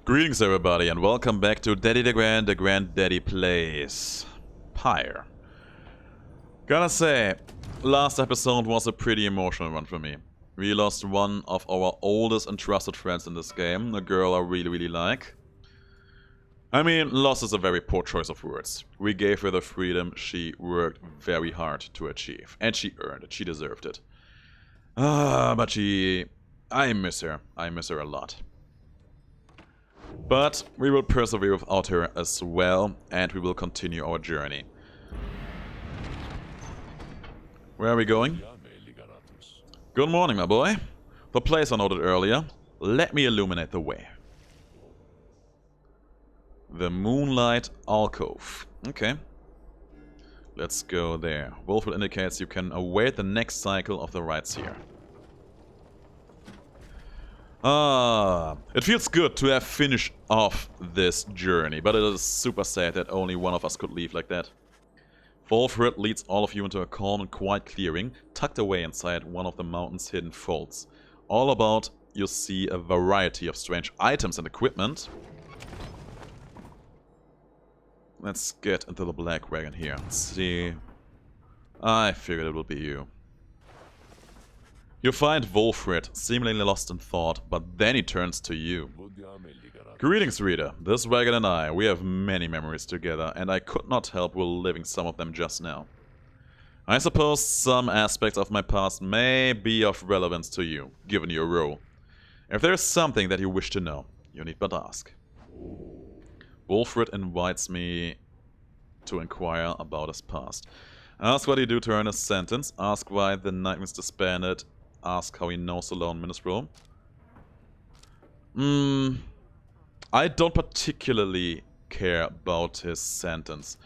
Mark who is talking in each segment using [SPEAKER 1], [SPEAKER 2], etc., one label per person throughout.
[SPEAKER 1] Greetings everybody and welcome back to Daddy DeGrand, the Granddaddy Plays Pyre. Gotta say, last episode was a pretty emotional one for me. We lost one of our oldest and trusted friends in this game, a girl I really like. I mean, loss is a very poor choice of words. We gave her the freedom she worked very hard to achieve, and she earned it, she deserved it. But I miss her a lot. But we will persevere without her as well, and we will continue our journey. Where are we going? Good morning, my boy. The place I noted earlier. Let me illuminate the way. The Moonlight Alcove. Okay. Let's go there. Wolfwood indicates you can await the next cycle of the rites here. It feels good to have finished off this journey, but it is super sad that only one of us could leave like that. Wolfwood leads all of you into a calm and quiet clearing, tucked away inside one of the mountain's hidden folds. All about, you'll see a variety of strange items and equipment. Let's get into the black wagon here. Let's see. I figured it would be you. You find Wolfwood, seemingly lost in thought, but then he turns to you. Greetings, reader. This wagon and I, we have many memories together, and I could not help reliving some of them just now. I suppose some aspects of my past may be of relevance to you, given your role. If there is something that you wish to know, you need but ask. Wolfwood invites me to inquire about his past. Ask what he do to earn his sentence, ask why the Nightwings disbanded, ask how he knows the lone minstrel. I don't particularly care about his sentence,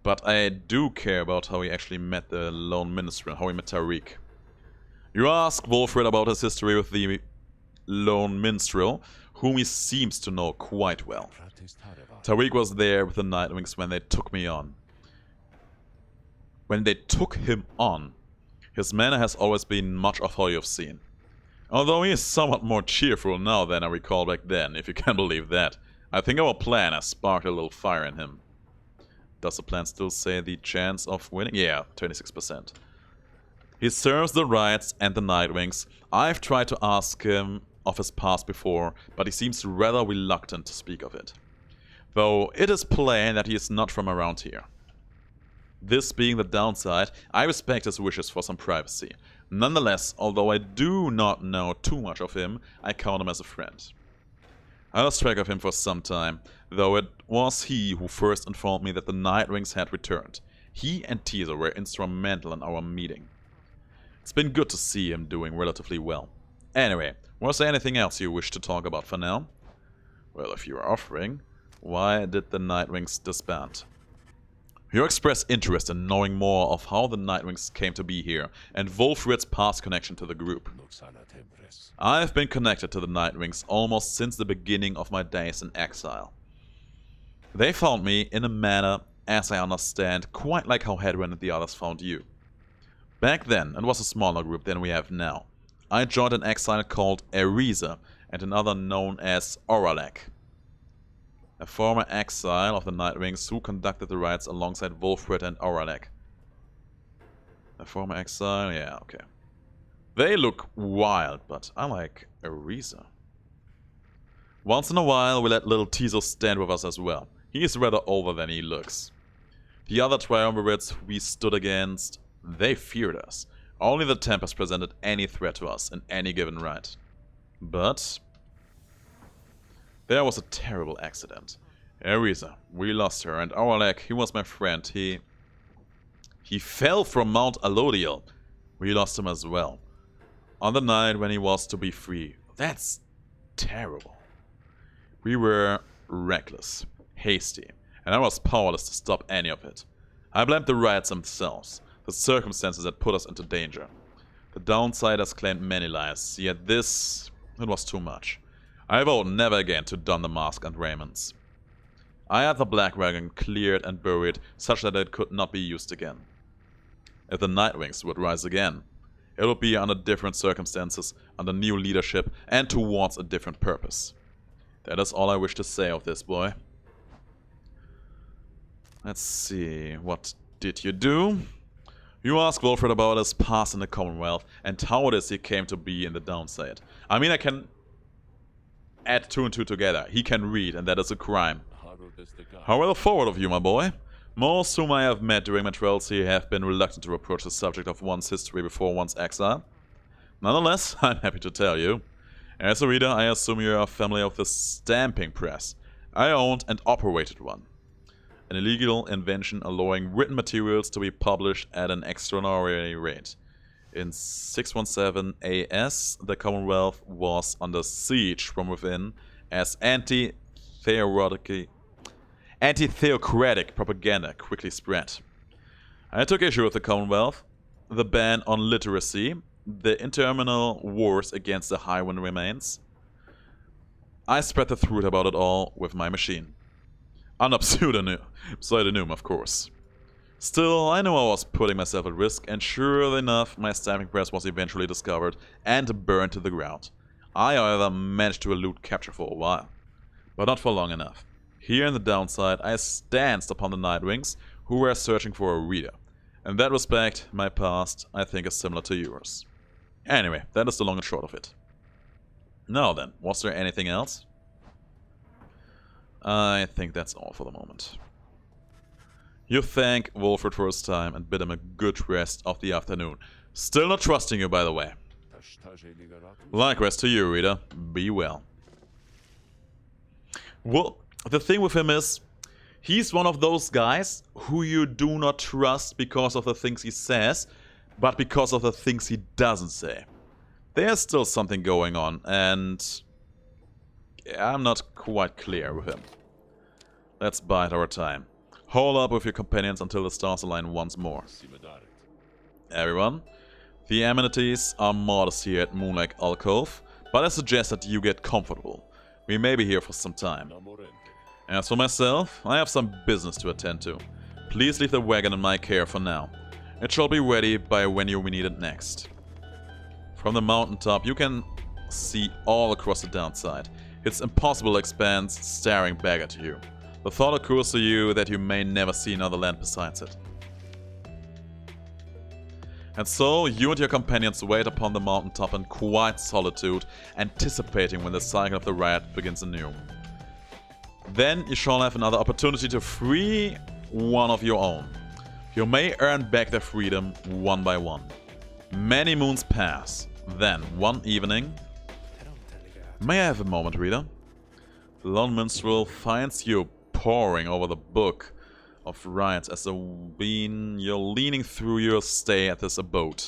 [SPEAKER 1] but I do care about how he actually met the lone minstrel, how he met Tariq. You ask Wolfwood about his history with the lone minstrel, whom he seems to know quite well. Tariq was there with the Nightwings when they took me on. When they took him on, his manner has always been much of how you've seen. Although he is somewhat more cheerful now than I recall back then, if you can believe that. I think our plan has sparked a little fire in him. Does the plan still say the chance of winning? Yeah, 26%. He serves the Rites and the Nightwings. I've tried to ask him of his past before, but he seems rather reluctant to speak of it. Though it is plain that he is not from around here. This being the downside, I respect his wishes for some privacy. Nonetheless, although I do not know too much of him, I count him as a friend. I lost track of him for some time, though it was he who first informed me that the Nightwings had returned. He and Teaser were instrumental in our meeting. It's been good to see him doing relatively well. Anyway, was there anything else you wish to talk about for now? Well, if you are offering, why did the Nightwings disband? You express interest in knowing more of how the Nightwings came to be here, and Wolfwood's past connection to the group. I've been connected to the Nightwings almost since the beginning of my days in exile. They found me in a manner, as I understand, quite like how Hedwyn and the others found you. Back then, it was a smaller group than we have now. I joined an exile called Eriza, and another known as Oralek. A former exile of the Nightwings who conducted the rites alongside Wolfwood and Oralek. A former exile? Yeah, okay. They look wild, but I like Eriza. Once in a while, we let little Teaser stand with us as well. He is rather older than he looks. The other triumvirates we stood against, they feared us. Only the Tempest presented any threat to us in any given rite. But there was a terrible accident. Eriza, we lost her, and Oralek, he was my friend. He fell from Mount Alodiel. We lost him as well. On the night when he was to be free. That's terrible. We were reckless, hasty, and I was powerless to stop any of it. I blamed the riots themselves, the circumstances that put us into danger. The downsiders claimed many lives, yet this, it was too much. I vowed never again to don the mask and raiments. I had the Black Wagon cleared and buried, such that it could not be used again. If the Nightwings would rise again, it would be under different circumstances, under new leadership, and towards a different purpose. That is all I wish to say of this boy. Let's see, what did you do? You ask Wilfred about his past in the Commonwealth and how it is he came to be in the downside. I mean, I can add 2 and 2 together. He can read, and that is a crime. How well forward of you, my boy. Most whom I have met during my travels here have been reluctant to approach the subject of one's history before one's exile. Nonetheless, I'm happy to tell you. As a reader, I assume you are familiar with the stamping press. I owned and operated one. An illegal invention allowing written materials to be published at an extraordinary rate. In 617 AS, the Commonwealth was under siege from within as anti-theocratic propaganda quickly spread. I took issue with the Commonwealth, the ban on literacy, the interminable wars against the Highwind remains. I spread the truth about it all with my machine. Under pseudonym, of course. Still, I knew I was putting myself at risk, and sure enough, my stamping press was eventually discovered and burned to the ground. I, however, managed to elude capture for a while, but not for long enough. Here in the downside, I stanced upon the Nightwings, who were searching for a reader. In that respect, my past, I think, is similar to yours. Anyway, that is the long and short of it. Now then, was there anything else? I think that's all for the moment. You thank Wilfred for his time and bid him a good rest of the afternoon. Still not trusting you, by the way. Likewise to you, reader. Be well. Well, the thing with him is, he's one of those guys who you do not trust because of the things he says, but because of the things he doesn't say. There's still something going on, and I'm not quite clear with him. Let's bide our time. Hold up with your companions until the stars align once more. Everyone, the amenities are modest here at Moonlight Alcove, but I suggest that you get comfortable. We may be here for some time. As for myself, I have some business to attend to. Please leave the wagon in my care for now. It shall be ready by when you need it next. From the mountaintop, you can see all across the downside. Its impossible expanse staring back at you. The thought occurs to you that you may never see another land besides it. And so, you and your companions wait upon the mountaintop in quiet solitude, anticipating when the cycle of the riot begins anew. Then you shall have another opportunity to free one of your own. You may earn back their freedom one by one. Many moons pass. Then, one evening... May I have a moment, reader? The lone minstrel finds you poring over the book of rites as you're leaning through your stay at this abode.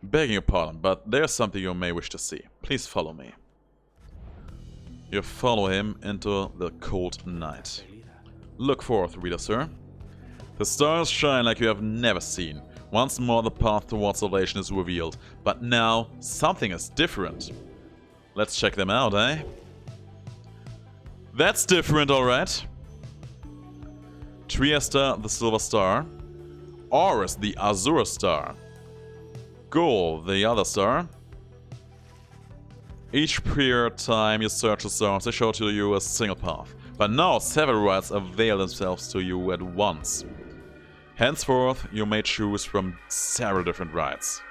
[SPEAKER 1] Begging your pardon, but there's something you may wish to see. Please follow me. You follow him into the cold night. Look forth, reader, sir. The stars shine like you have never seen. Once more the path towards salvation is revealed, but now something is different. Let's check them out, eh? That's different, alright. Triesta, the Silver Star. Horus, the Azure Star. Gol, the other star. Each prior time you search the stars, they show to you a single path. But now several rites avail themselves to you at once. Henceforth, you may choose from several different rites.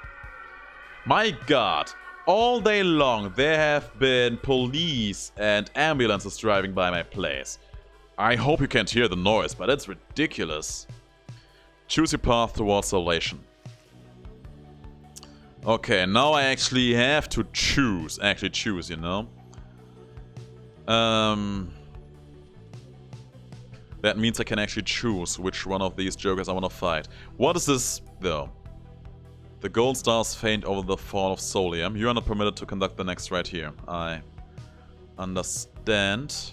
[SPEAKER 1] My god! All day long there have been police and ambulances driving by my place. I hope you can't hear the noise, but it's ridiculous. Choose your path towards salvation. Okay, now I actually have to choose. You know. That means I can actually choose which one of these jokers I want to fight. What is this, though? The gold stars faint over the fall of Solium. You are not permitted to conduct the next right here. I understand.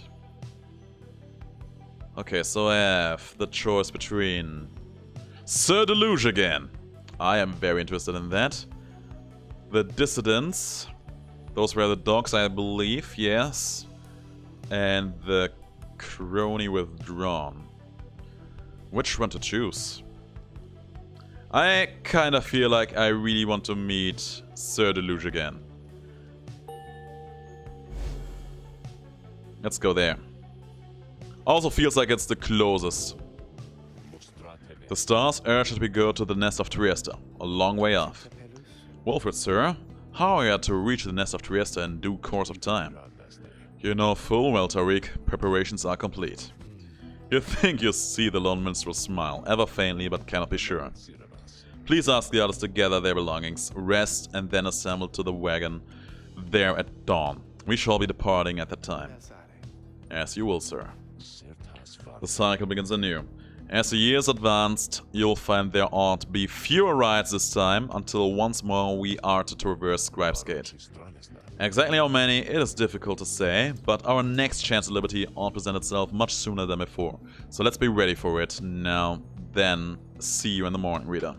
[SPEAKER 1] Okay, so I have the choice between Sir Deluge again. I am very interested in that. The Dissidents. Those were the dogs, I believe, yes. And the Crony Withdrawn. Which one to choose? I kind of feel like I really want to meet Sir Deluge again. Let's go there. Also feels like it's the closest. The stars urge that we go to the nest of Trieste, a long way off. Wilfred, sir, how are you to reach the nest of Trieste in due course of time? You know full well, Tariq, preparations are complete. You think you see the lone minstrel smile, ever faintly but cannot be sure. Please ask the others to gather their belongings, rest, and then assemble to the wagon there at dawn. We shall be departing at that time. As you will, sir. The cycle begins anew. As the years advanced, you'll find there ought to be fewer rides this time, until once more we are to traverse Scribe's Gate. Exactly how many, it is difficult to say, but our next chance at liberty ought to present itself much sooner than before. So let's be ready for it now, then see you in the morning, reader.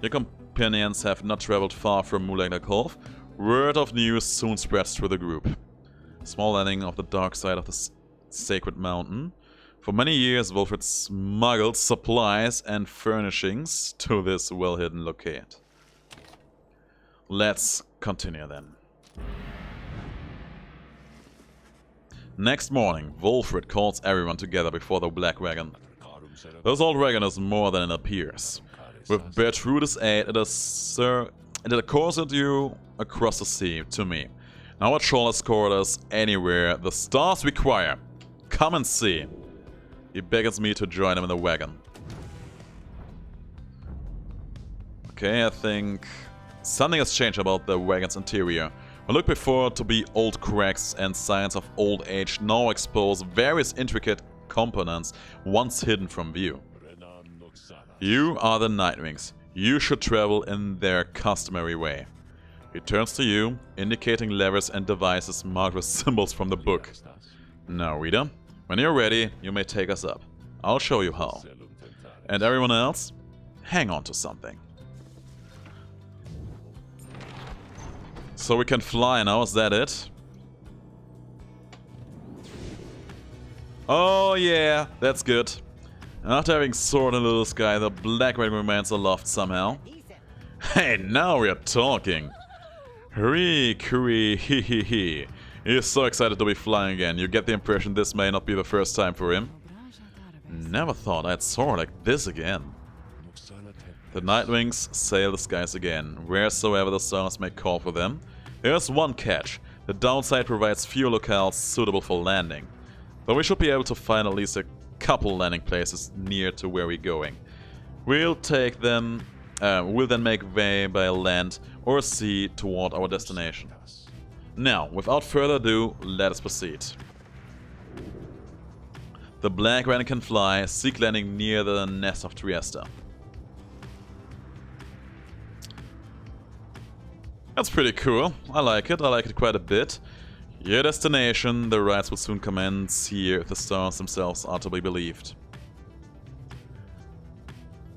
[SPEAKER 1] Your companions have not traveled far from Mulek Cove. Word of news soon spreads through the group. Small landing of the dark side of the sacred mountain. For many years, Wilfred smuggled supplies and furnishings to this well-hidden locate. Let's continue then. Next morning, Wilfred calls everyone together before the Black Wagon. This old wagon is more than it appears. With Bertrude's aid, it accosted you across the sea to me. Now it shall escort us anywhere the stars require. Come and see. He beckons me to join him in the wagon. Okay, I think something has changed about the wagon's interior. What looked before to be old cracks and signs of old age now expose various intricate components once hidden from view. You are the Nightwings. You should travel in their customary way. He turns to you, indicating levers and devices marked with symbols from the book. Now, reader, when you're ready, you may take us up. I'll show you how. And everyone else, hang on to something. So we can fly now, is that it? Oh yeah, that's good. After having soared into the sky, the Black Wagon remains aloft somehow. Hey, now we are talking. Hee hee hee. He's so excited to be flying again. You get the impression this may not be the first time for him. Never thought I'd soar like this again. The Nightwings sail the skies again, wheresoever the stars may call for them. There's one catch. The downside provides few locales suitable for landing. Though we should be able to find at least a couple landing places near to where we're going. We'll then make way by land or sea toward our destination. Now, without further ado, let us proceed. The Black Wagon can fly, seek landing near the nest of Trieste. That's pretty cool. I like it quite a bit. Your destination, the rides will soon commence here if the stars themselves are to be believed.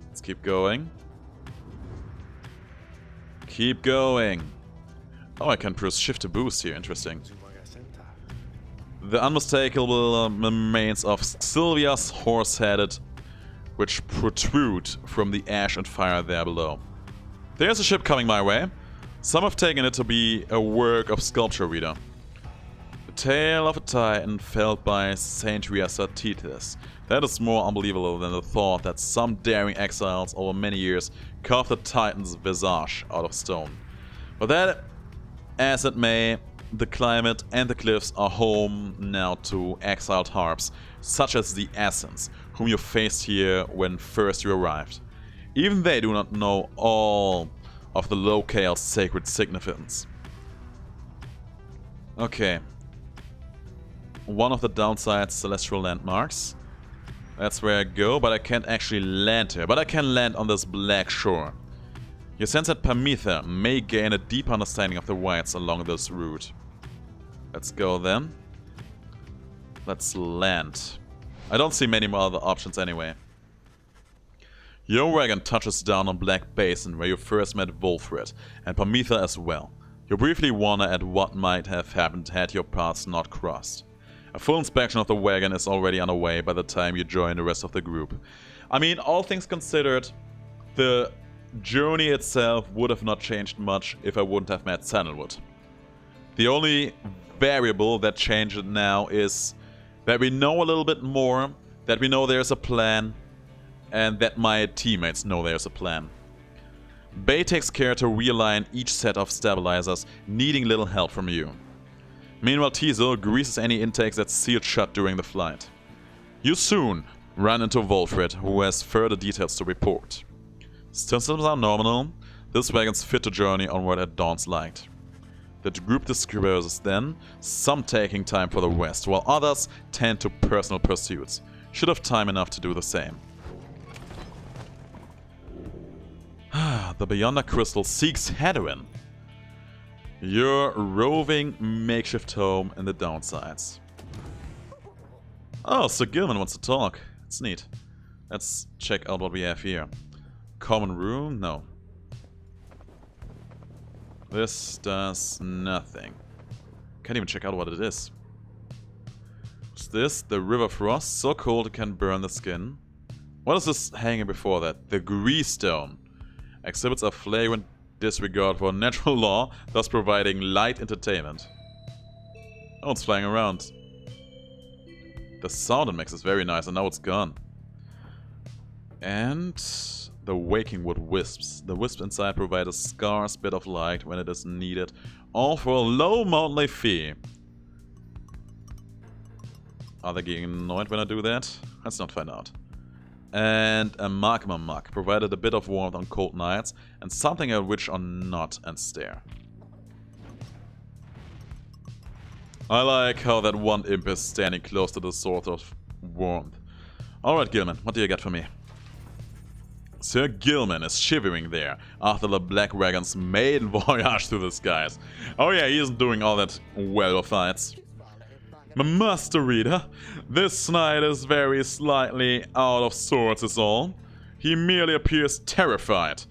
[SPEAKER 1] Let's keep going. Keep going. Oh, I can press shift to boost here, interesting. The unmistakable remains of Sylvia's horse-headed, which protrude from the ash and fire there below. There's a ship coming my way. Some have taken it to be a work of sculpture, reader. The tale of a titan felled by Saint Riasa Tethys. That is more unbelievable than the thought that some daring exiles over many years carved the titan's visage out of stone. But that, as it may, the climate and the cliffs are home now to exiled harps, such as the Essence, whom you faced here when first you arrived. Even they do not know all of the locale's sacred significance. Okay. One of the downside celestial landmarks. That's where I go, but I can't actually land here. But I can land on this black shore. Your sense that Pamitha may gain a deep understanding of the whites along this route. Let's go then. Let's land. I don't see many more other options anyway. Your wagon touches down on Black Basin, where you first met Wolfred, and Pamitha as well. You briefly wonder at what might have happened had your paths not crossed. A full inspection of the wagon is already underway by the time you join the rest of the group. I mean, all things considered, the journey itself would have not changed much if I wouldn't have met Sandalwood. The only variable that changed it now is that we know a little bit more, that we know there's a plan, and that my teammates know there's a plan. Bay takes care to realign each set of stabilizers, needing little help from you. Meanwhile, Teasel greases any intakes that's sealed shut during the flight. You soon run into Wolfred, who has further details to report. Systems are nominal. This wagon's fit to journey onward at dawn's light. The group disperses then, some taking time for the rest, while others tend to personal pursuits. Should have time enough to do the same. The Beyonder Crystal seeks Hadwin. Your roving makeshift home in the downsides. Oh, Sir Gilman wants to talk. It's neat. Let's check out what we have here. Common room? No. This does nothing. Can't even check out what it is. What's this? The River Frost. So cold it can burn the skin. What is this hanging before that? The Grease Stone. Exhibits a flagrant disregard for natural law, thus providing light entertainment. Oh, it's flying around. The sound it makes is very nice, and now it's gone. And the Waking Wood Wisps. The wisps inside provide a scarce bit of light when it is needed, all for a low monthly fee. Are they getting annoyed when I do that? Let's not find out. And a magma mug provided a bit of warmth on cold nights, and something at which are nod and stare. I like how that one imp is standing close to the sort of warmth. Alright, Gilman, what do you got for me? Sir Gilman is shivering there after the Black Wagon's maiden voyage through the skies. Oh yeah, he isn't doing all that well with fights. My master reader, this knight is very slightly out of sorts is all. He merely appears terrified,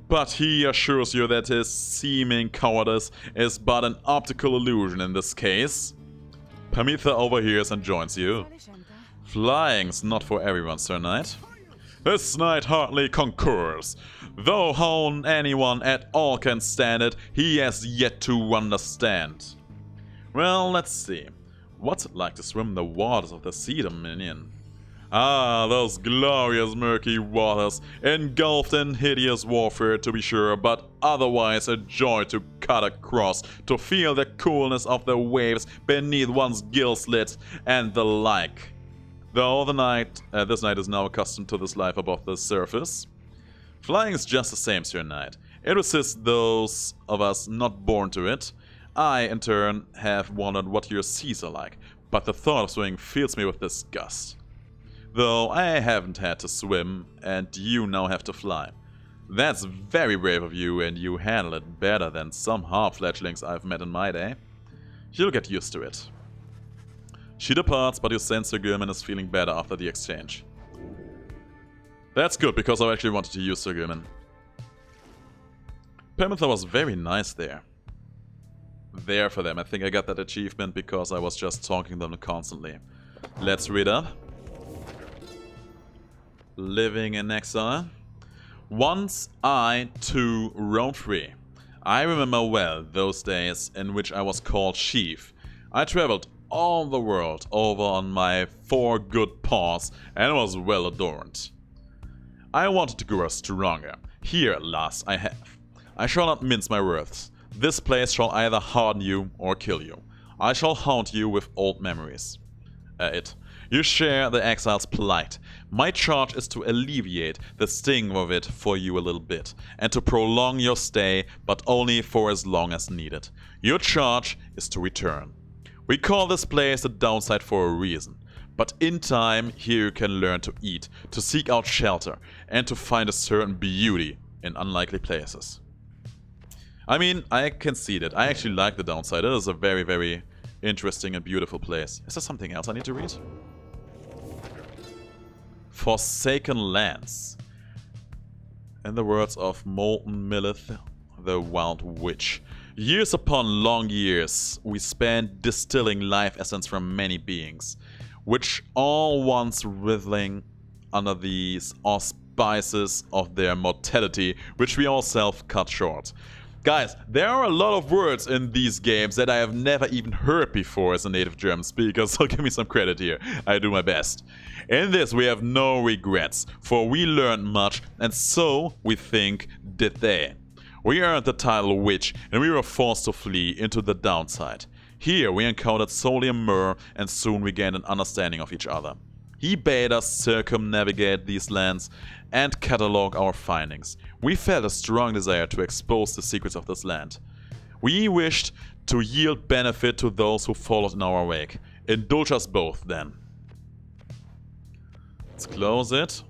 [SPEAKER 1] but he assures you that his seeming cowardice is but an optical illusion in this case. Pamitha overhears and joins you. Flying's not for everyone, Sir Knight. This knight hardly concurs. Though how anyone at all can stand it, he has yet to understand. Well, let's see. What's it like to swim the waters of the Sea Dominion? Ah, those glorious murky waters, engulfed in hideous warfare to be sure, but otherwise a joy to cut across, to feel the coolness of the waves beneath one's gill slit, and the like. Though this knight is now accustomed to this life above the surface. Flying is just the same, Sir Knight. It resists those of us not born to it. I, in turn, have wondered what your seas are like, but the thought of swimming fills me with disgust. Though I haven't had to swim, and you now have to fly. That's very brave of you, and you handle it better than some half-fledglings I've met in my day. You'll get used to it. She departs, but you sense Sir Gilman is feeling better after the exchange. That's good, because I actually wanted to use Sir Gilman. Pamitha was very nice there. There for them. I think I got that achievement because I was just talking to them constantly. Let's read up. Living in exile. Once I, too, roamed free. I remember well those days in which I was called chief. I traveled all the world over on my 4 good paws and was well adorned. I wanted to grow stronger. Here at last I have. I shall not mince my words. This place shall either harden you or kill you. I shall haunt you with old memories. You share the exile's plight. My charge is to alleviate the sting of it for you a little bit, and to prolong your stay, but only for as long as needed. Your charge is to return. We call this place the downside for a reason, but in time here you can learn to eat, to seek out shelter, and to find a certain beauty in unlikely places. I mean, I concede it. I actually like the downside. It is a very, very interesting and beautiful place. Is there something else I need to read? Forsaken Lands. In the words of Molten Millith, the Wild Witch. Years upon long years, we spent distilling life essence from many beings, which all once writhing under these auspices of their mortality, which we ourselves cut short. Guys, there are a lot of words in these games that I have never even heard before as a native German speaker, so give me some credit here. I do my best. In this we have no regrets, for we learned much, and so, we think, did they. We earned the title Witch, and we were forced to flee into the downside. Here we encountered Solium Mur, and soon we gained an understanding of each other. He bade us circumnavigate these lands and catalog our findings. We felt a strong desire to expose the secrets of this land. We wished to yield benefit to those who followed in our wake. Indulge us both, then. Let's close it.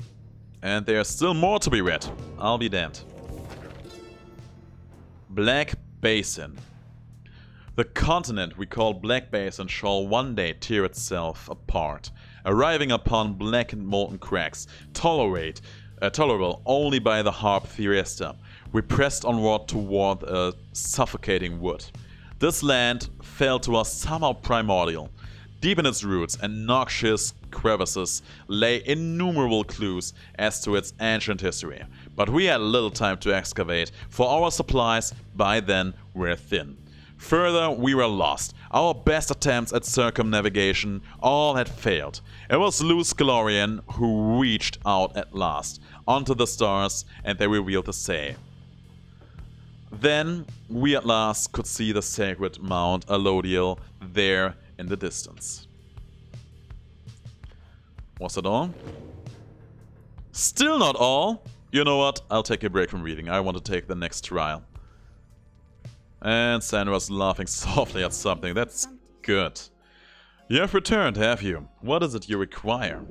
[SPEAKER 1] And there's still more to be read. I'll be damned. Black Basin. The continent we call Black Basin shall one day tear itself apart, arriving upon blackened molten cracks, tolerable only by the harp Thyesta. We pressed onward toward a suffocating wood. This land felt to us somehow primordial. Deep in its roots and noxious crevices lay innumerable clues as to its ancient history. But we had little time to excavate, for our supplies by then were thin. Further, we were lost. Our best attempts at circumnavigation all had failed. It was Luz Glorian who reached out at last, onto the stars, and they revealed the say. Then, we at last could see the sacred Mount Alodiel there in the distance. Was that all? Still not all! You know what? I'll take a break from reading. I want to take the next trial. And Sandra's laughing softly at something. That's good. You have returned, have you? What is it you require?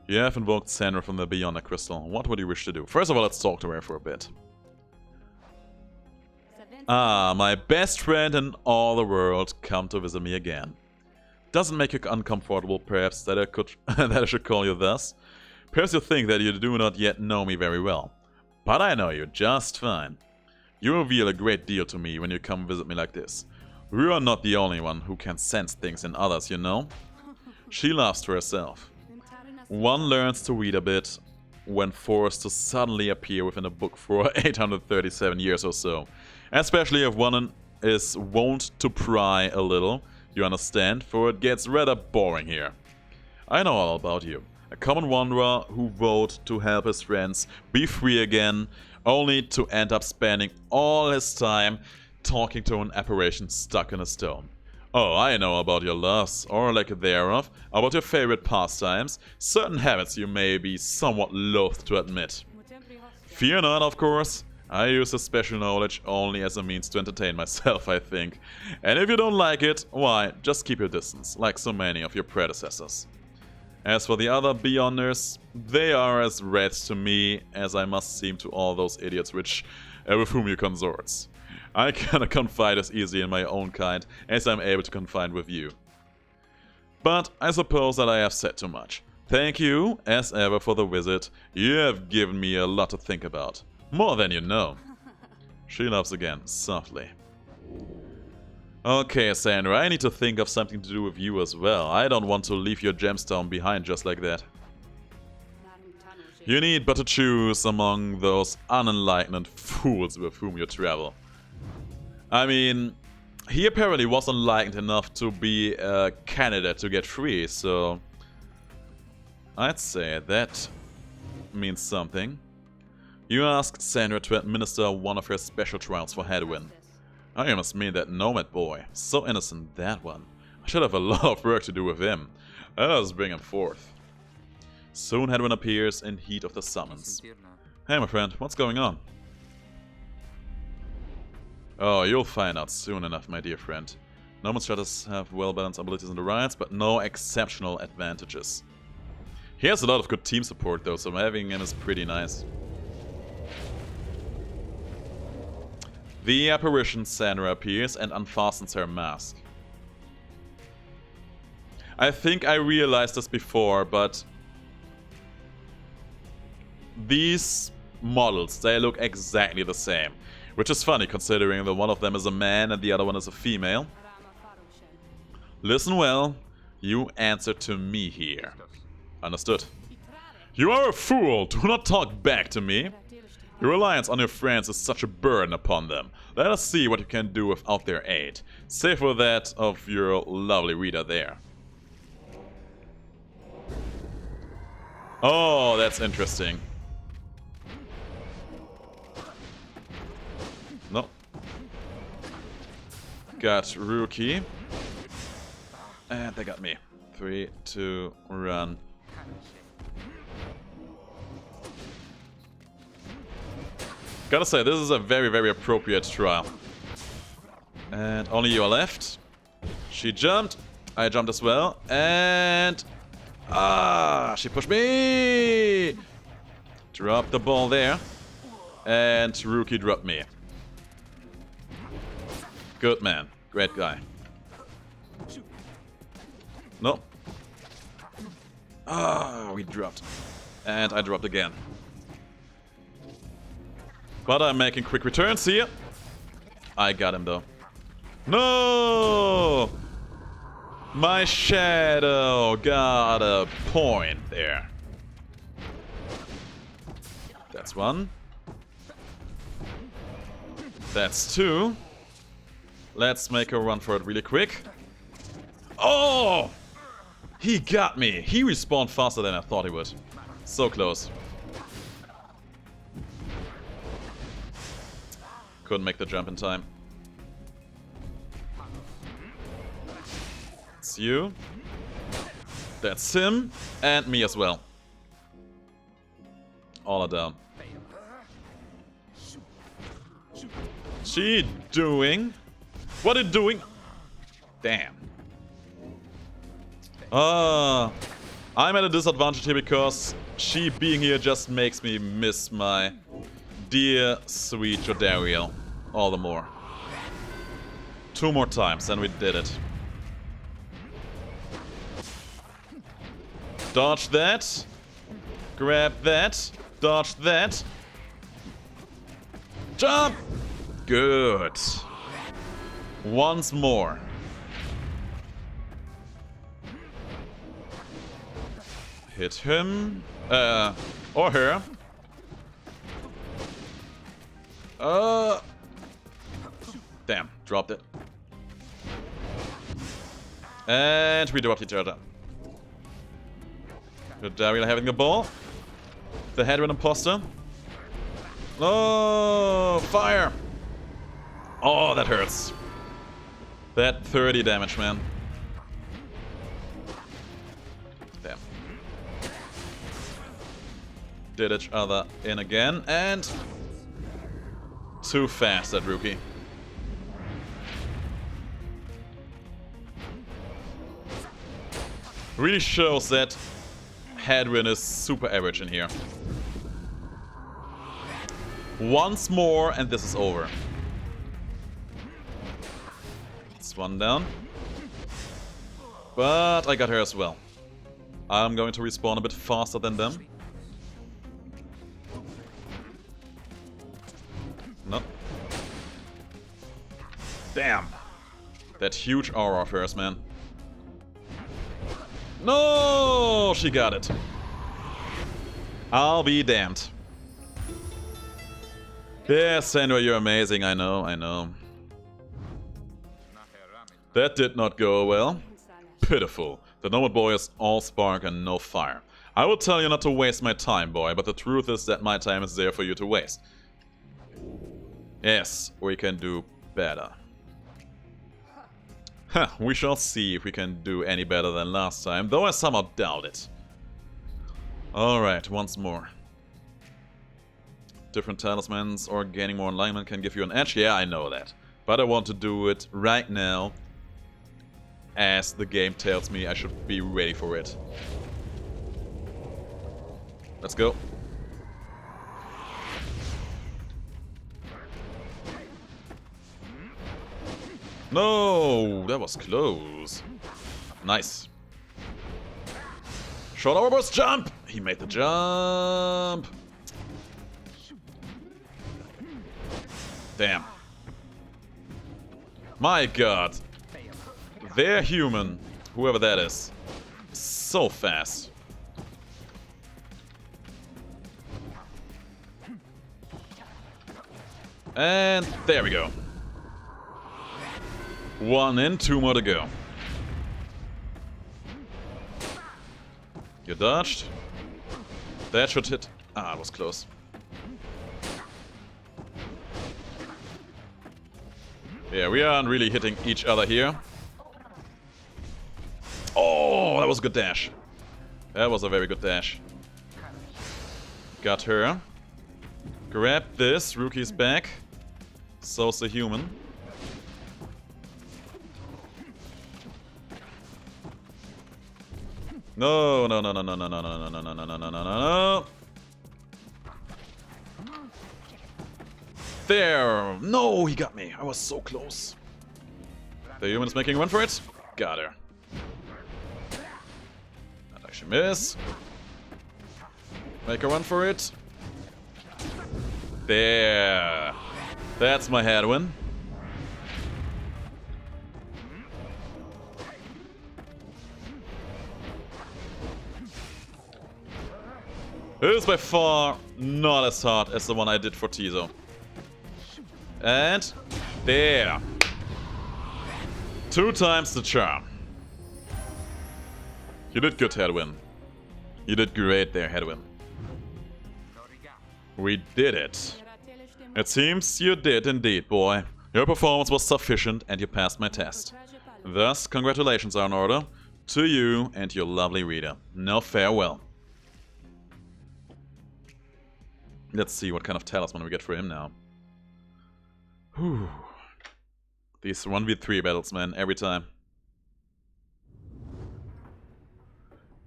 [SPEAKER 1] You have invoked Sandra from the Beyond the Crystal. What would you wish to do? First of all, let's talk to her for a bit. Ah, my best friend in all the world, come to visit me again. Doesn't make you uncomfortable, perhaps, that I should call you thus? Perhaps you think that you do not yet know me very well. But I know you just fine. You reveal a great deal to me when you come visit me like this. You are not the only one who can sense things in others, you know? She laughs to herself. One learns to read a bit when forced to suddenly appear within a book for 837 years or so. Especially if one is wont to pry a little, you understand, for it gets rather boring here. I know all about you. A common wanderer who vowed to help his friends be free again, only to end up spending all his time talking to an apparition stuck in a stone. Oh, I know about your loves, or lack thereof, about your favorite pastimes, certain habits you may be somewhat loath to admit. Fear not, of course. I use this special knowledge only as a means to entertain myself, I think. And if you don't like it, why, just keep your distance, like so many of your predecessors. As for the other Beyonders, they are as rats to me as I must seem to all those idiots with whom you consort. I cannot confide as easily in my own kind as I am able to confide with you. But I suppose that I have said too much. Thank you, as ever, for the visit. You have given me a lot to think about. More than you know. She laughs again, softly. Okay, Sandra, I need to think of something to do with you as well. I don't want to leave your gemstone behind just like that. You need but to choose among those unenlightened fools with whom you travel. I mean, he apparently was enlightened enough to be a candidate to get free, so I'd say that means something. You asked Sandra to administer one of her special trials for Hedwyn. I must mean that nomad boy. So innocent, that one. I should have a lot of work to do with him. Let us bring him forth. Soon Hedwyn appears in heat of the summons. Hey my friend, what's going on? Oh, you'll find out soon enough, my dear friend. Nomad strategists have well-balanced abilities and the rights, but no exceptional advantages. He has a lot of good team support though, so having him is pretty nice. The apparition Sandra appears and unfastens her mask. I think I realized this before, but these models, they look exactly the same. Which is funny considering that one of them is a man and the other one is a female. Listen well, you answer to me here. Understood? You are a fool, do not talk back to me. Your reliance on your friends is such a burden upon them. Let us see what you can do without their aid. Save for that of your lovely reader there. Oh, that's interesting. No. Got Rookie. And they got me. 3, 2, run. Gotta say, this is a very, very appropriate trial. And only you are left. She jumped. I jumped as well. And... she pushed me! Dropped the ball there. And Rookie dropped me. Good man. Great guy. No. We dropped. And I dropped again. But I'm making quick returns here. I got him though. No! My shadow got a point there. That's 1. That's 2. Let's make a run for it really quick. Oh! He got me. He respawned faster than I thought he would. So close. Couldn't make the jump in time. It's you. That's him. And me as well. All are down. She doing? What are you doing? Damn. I'm at a disadvantage here because she being here just makes me miss my dear sweet Jodariel all the more. 2 more times and we did it. Dodge that. Grab that. Dodge that. Jump! Good. Once more. Hit him. Or her. Damn, dropped it. And we dropped each other. Jodariel having the ball. The headwind imposter. Oh, fire! Oh, that hurts. That 30 damage, man. Damn. Did each other in again, and... too fast, that Rookie. Really shows that headwind is super average in here. Once more, and this is over. It's 1 down. But I got her as well. I'm going to respawn a bit faster than them. No. Damn. That huge aura of hers, man. No! She got it. I'll be damned. Yeah, Sandra, you're amazing. I know, I know. That did not go well. Pitiful. The nomad boy is all spark and no fire. I will tell you not to waste my time, boy, but the truth is that my time is there for you to waste. Yes, we can do better. Huh, we shall see if we can do any better than last time, though I somehow doubt it. Alright, once more. Different talismans or gaining more alignment can give you an edge. Yeah, I know that. But I want to do it right now, as the game tells me I should be ready for it. Let's go. No, that was close. Nice. Short overburst jump! He made the jump. Damn. My god. They're human, whoever that is. So fast. And there we go. 1 in, 2 more to go. You dodged. That should hit. Ah, it was close. Yeah, we aren't really hitting each other here. Oh, that was a good dash. That was a very good dash. Got her. Grab this. Rookie's back. So's the human. No, no, no, no, no, no, no, no, no, no, no, no, no, no, no. There! No, he got me. I was so close. The human is making a run for it. Got her. That actually miss. Make a run for it. There. That's my headwind. It is by far not as hard as the one I did for Tizo. And there. 2 times the charm. You did good, Headwind. You did great there, Headwind. We did it. It seems you did indeed, boy. Your performance was sufficient and you passed my test. Thus, congratulations are in order to you and your lovely reader. Now farewell. Let's see what kind of talisman we get for him now. Whew. These 1v3 battles, man, every time.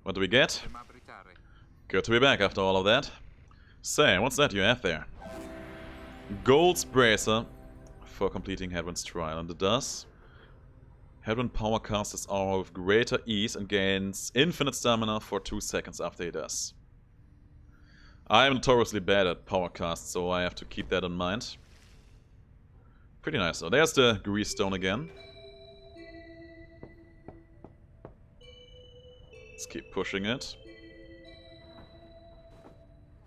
[SPEAKER 1] What do we get? Good to be back after all of that. Say, what's that you have there? Gold's Bracer for completing Headwind's trial, and it does. Headwind power casts his aura with greater ease and gains infinite stamina for 2 seconds after he does. I am notoriously bad at power casts, so I have to keep that in mind. Pretty nice though. There's the grease stone again. Let's keep pushing it.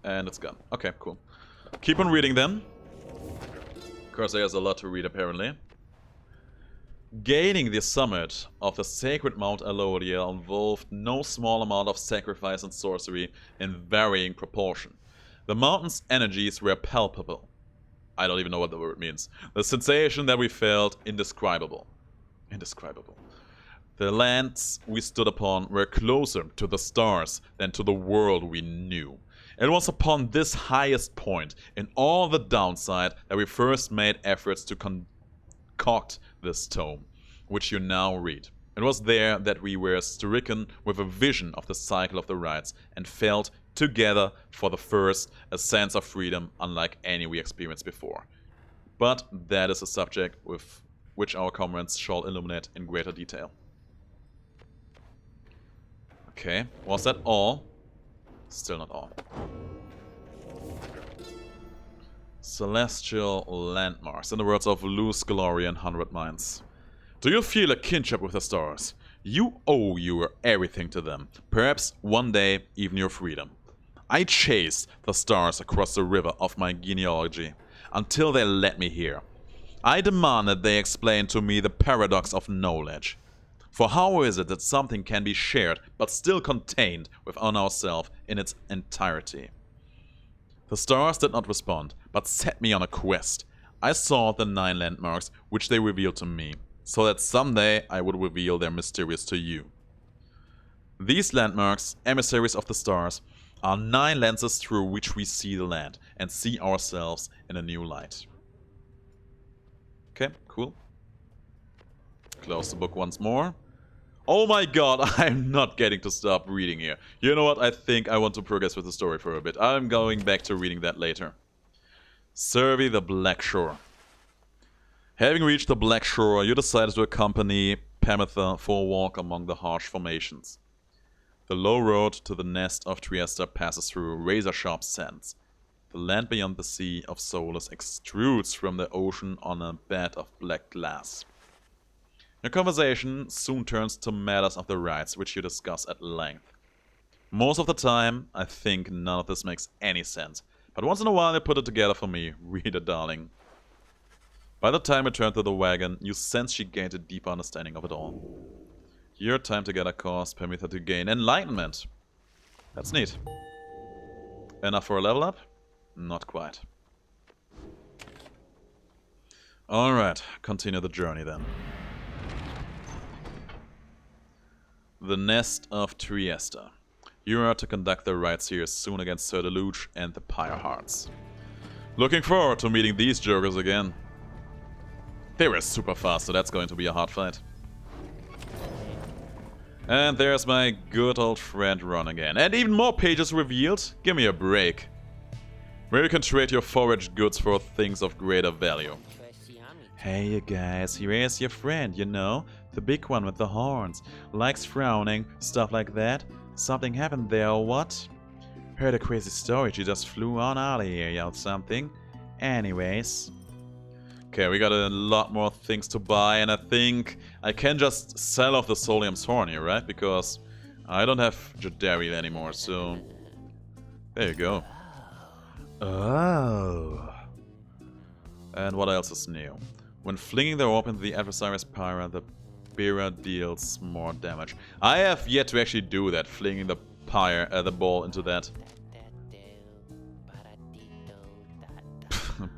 [SPEAKER 1] And it's gone. Okay, cool. Keep on reading then. Because there's a lot to read apparently. Gaining the summit of the sacred Mount Jodariel involved no small amount of sacrifice and sorcery in varying proportion. The mountain's energies were palpable. I don't even know what the word means. The sensation that we felt, indescribable. Indescribable. The lands we stood upon were closer to the stars than to the world we knew. It was upon this highest point in all the downside that we first made efforts to concoct this tome, which you now read. It was there that we were stricken with a vision of the cycle of the rites and felt together for the first a sense of freedom unlike any we experienced before. But that is a subject with which our comrades shall illuminate in greater detail. Okay, was that all? Still not all. Celestial landmarks, in the words of Luz Glory and 100 Minds. Do you feel a kinship with the stars? You owe your everything to them, perhaps one day even your freedom. I chased the stars across the river of my genealogy, until they led me here. I demanded they explain to me the paradox of knowledge. For how is it that something can be shared, but still contained within ourselves in its entirety? The stars did not respond, but set me on a quest. I sought the 9 landmarks which they revealed to me, so that someday I would reveal their mysteries to you. These landmarks, emissaries of the stars, are 9 lenses through which we see the land and see ourselves in a new light. Okay, cool. Close the book once more. Oh my god, I'm not getting to stop reading here. You know what, I think I want to progress with the story for a bit. I'm going back to reading that later. Survey the Black Shore. Having reached the Black Shore, you decided to accompany Pamitha for a walk among the harsh formations. The low road to the nest of Trieste passes through razor-sharp sands. The land beyond the Sea of Souls extrudes from the ocean on a bed of black glass. Your conversation soon turns to matters of the rites, which you discuss at length. Most of the time, I think none of this makes any sense, but once in a while you put it together for me, reader darling. By the time returned to the wagon, you sense she gained a deeper understanding of it all. Your time together caused Permitha to gain enlightenment. That's neat. Enough for a level up? Not quite. Alright, continue the journey then. The Nest of Trieste. You are to conduct the rites here soon against Sir Deluge and the Pyre Hearts. Looking forward to meeting these jokers again. They were super fast, so that's going to be a hard fight. And there's my good old friend Ron again. And even more pages revealed? Give me a break. Where you can trade your foraged goods for things of greater value. Hey you guys, here is your friend, you know? The big one with the horns. Likes frowning, stuff like that. Something happened there or what? Heard a crazy story, she just flew on out of here or something. Anyways. Okay, we got a lot more things to buy, and I think I can just sell off the Solium's Horn here, right? Because I don't have Jodariel anymore, so... There you go. Oh. And what else is new? When flinging the orb into the adversary's Pyre, the bearer deals more damage. I have yet to actually do that, flinging the the ball into that.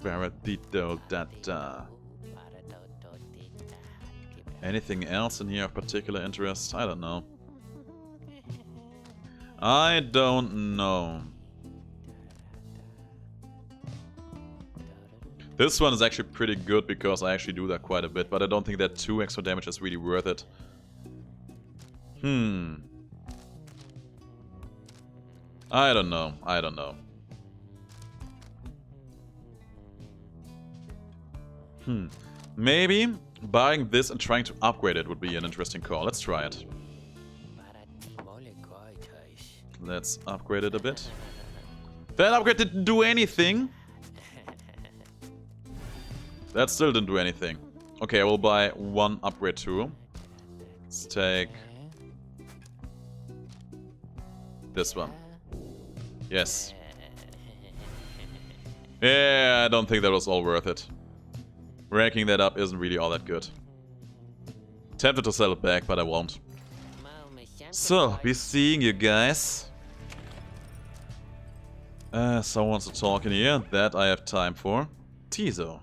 [SPEAKER 1] Paradito da. Anything else in here of particular interest? I don't know. I don't know. This one is actually pretty good because I actually do that quite a bit, but I don't think that 2 extra damage is really worth it. I don't know. I don't know. Maybe buying this and trying to upgrade it would be an interesting call. Let's try it. Let's upgrade it a bit. That upgrade didn't do anything. That still didn't do anything. Okay, I will buy 1 upgrade too. Let's take this one. Yes. Yeah, I don't think that was all worth it. Ranking that up isn't really all that good. Tempted to sell it back, but I won't. So, be seeing you guys. Someone wants to talk in here. That I have time for. Tizo.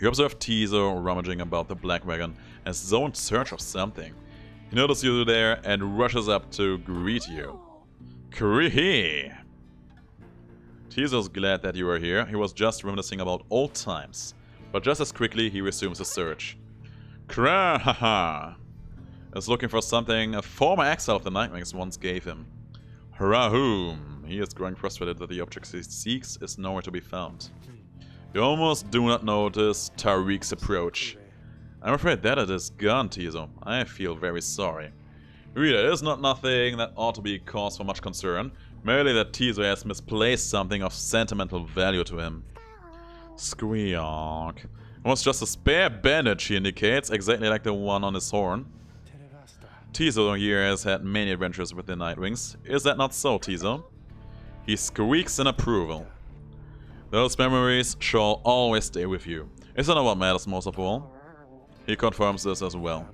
[SPEAKER 1] You observe Tizo rummaging about the Black Wagon as though in search of something. He notices you there and rushes up to greet you. Krihi! Tizo's glad that you are here. He was just reminiscing about old times. But just as quickly, he resumes his search. Krahaha! Is looking for something a former exile of the Nightwings once gave him. Harahum! He is growing frustrated that the object he seeks is nowhere to be found. You almost do not notice Tariq's approach. I'm afraid that it is gone, Tizo. I feel very sorry. Really, it is not nothing that ought to be cause for much concern. Merely that Tizo has misplaced something of sentimental value to him. Squeak. It was just a spare bandage, he indicates, exactly like the one on his horn. Tizo here has had many adventures with the Nightwings. Is that not so, Tizo? He squeaks in approval. Those memories shall always stay with you. Isn't that what matters most of all? He confirms this as well.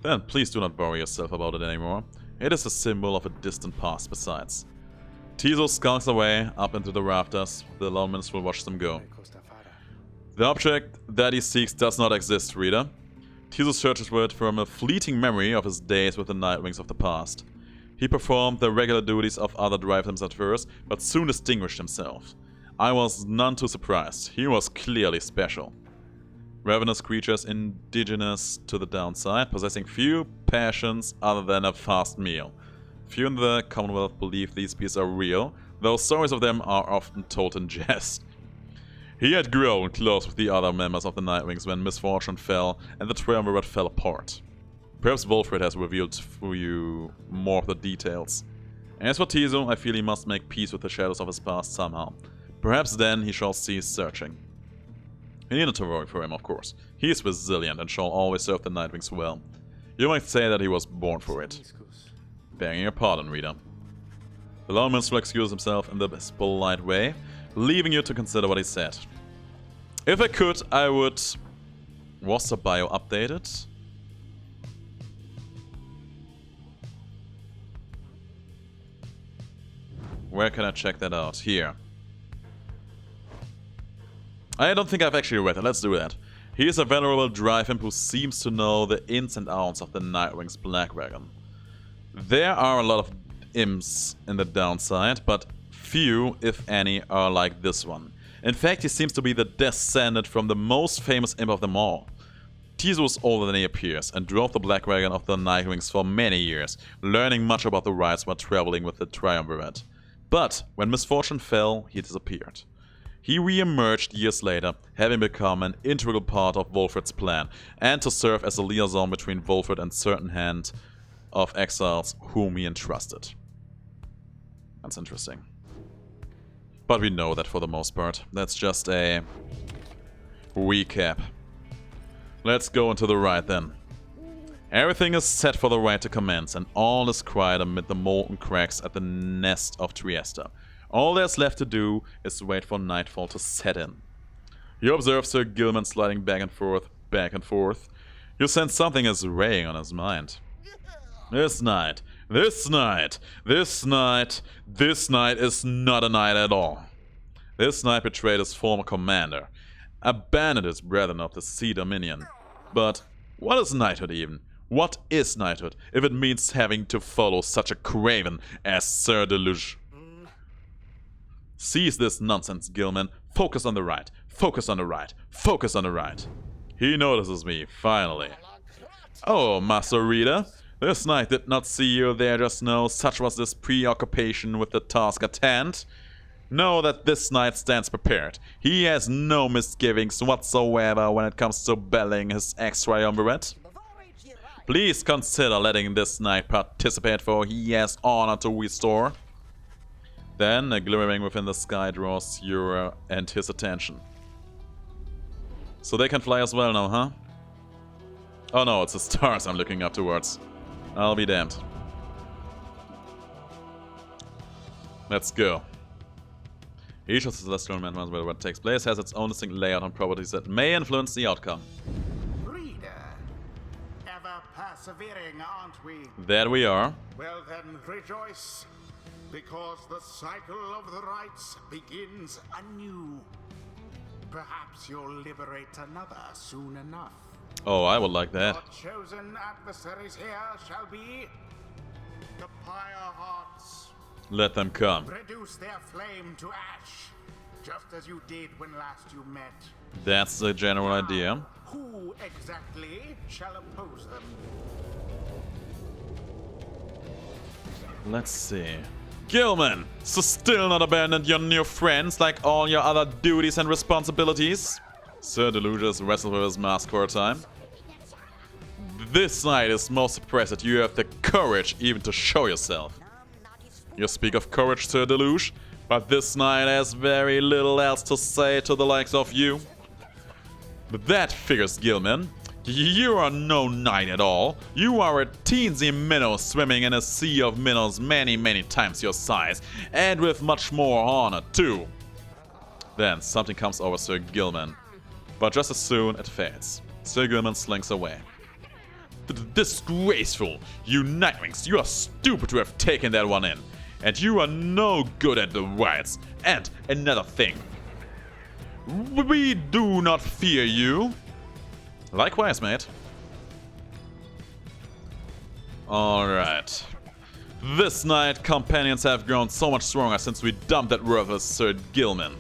[SPEAKER 1] Then please do not worry yourself about it anymore. It is a symbol of a distant past besides. Tizo skulks away up into the rafters. The lone minstrel watches them go. The object that he seeks does not exist, reader. Tizo searches for it from a fleeting memory of his days with the Nightwings of the past. He performed the regular duties of other drivethems at first, but soon distinguished himself. I was none too surprised. He was clearly special. Ravenous creatures indigenous to the downside, possessing few passions other than a fast meal. Few in the Commonwealth believe these beasts are real, though stories of them are often told in jest. He had grown close with the other members of the Nightwings when misfortune fell and the Triumvirate fell apart. Perhaps Wolfred has revealed for you more of the details. As for Tizo, I feel he must make peace with the shadows of his past somehow. Perhaps then he shall cease searching. You needn't to worry for him, of course. He is resilient and shall always serve the Nightwings well. You might say that he was born for it. Begging your pardon, reader. The lone minstrel excused himself in the polite way, leaving you to consider what he said. If I could, I would... Was the bio updated? Where can I check that out? Here. I don't think I've actually read it. Let's do that. He is a venerable drive imp who seems to know the ins and outs of the Nightwing's Black Wagon. There are a lot of imps in the downside, but few, if any, are like this one. In fact, he seems to be the descendant from the most famous imp of them all. Tiso was older than he appears and drove the Black Wagon of the Nightwings for many years, learning much about the rites while traveling with the Triumvirate. But when misfortune fell, he disappeared. He re-emerged years later, having become an integral part of Wolfred's plan, and to serve as a liaison between Wolfred and certain hand of exiles whom he entrusted. That's interesting. But we know that for the most part. That's just a recap. Let's go into the ride then. Everything is set for the ride to commence, and all is quiet amid the molten cracks at the nest of Trieste. All there's left to do is wait for nightfall to set in. You observe Sir Gilman sliding back and forth, back and forth. You sense something is weighing on his mind. This night is not a night at all. This night betrayed his former commander, abandoned his brethren of the Sea Dominion. But what is knighthood even? What is knighthood if it means having to follow such a craven as Sir Deluge? Cease this nonsense, Gilman. Focus on the right. Focus on the right. Focus on the right. He notices me, finally. Oh, Master Reader. This knight did not see you there just now. Such was this preoccupation with the task at hand. Know that this knight stands prepared. He has no misgivings whatsoever when it comes to belling his ex-triumvirate. Please consider letting this knight participate, for he has honor to restore. Then a glimmering within the sky draws your and his attention. So they can fly as well now, huh? Oh no, it's the stars I'm looking up towards. I'll be damned. Let's go. Each of the celestial environments where what takes place has its own distinct layout and properties that may influence the outcome.
[SPEAKER 2] Reader, ever persevering, aren't we?
[SPEAKER 1] There we are.
[SPEAKER 2] Well then, rejoice, because the cycle of the rites begins anew. Perhaps you'll liberate another soon enough.
[SPEAKER 1] Oh, I would like that.
[SPEAKER 2] Your chosen adversaries here shall be the Pyre Hearts.
[SPEAKER 1] Let them come.
[SPEAKER 2] Reduce their flame to ash, just as you did when last you met.
[SPEAKER 1] That's the general
[SPEAKER 2] Now,
[SPEAKER 1] idea.
[SPEAKER 2] who exactly shall oppose them?
[SPEAKER 1] Let's see. Gilman! So still not abandoned your new friends like all your other duties and responsibilities? Sir Deluge wrestled with his mask for a time. This night is most impressive. You have the courage even to show yourself. You speak of courage, Sir Deluge, but this knight has very little else to say to the likes of you. But that figures, Gilman. You are no knight at all. You are a teensy minnow swimming in a sea of minnows many, many times your size, and with much more honor, too. Then something comes over Sir Gilman, but just as soon it fades. Sir Gilman slinks away. Disgraceful! You Nightwings, you are stupid to have taken that one in. And you are no good at the rites. And another thing. We do not fear you. Likewise, mate. Alright. This night, companions have grown so much stronger since we dumped that worthless Sir Gilman.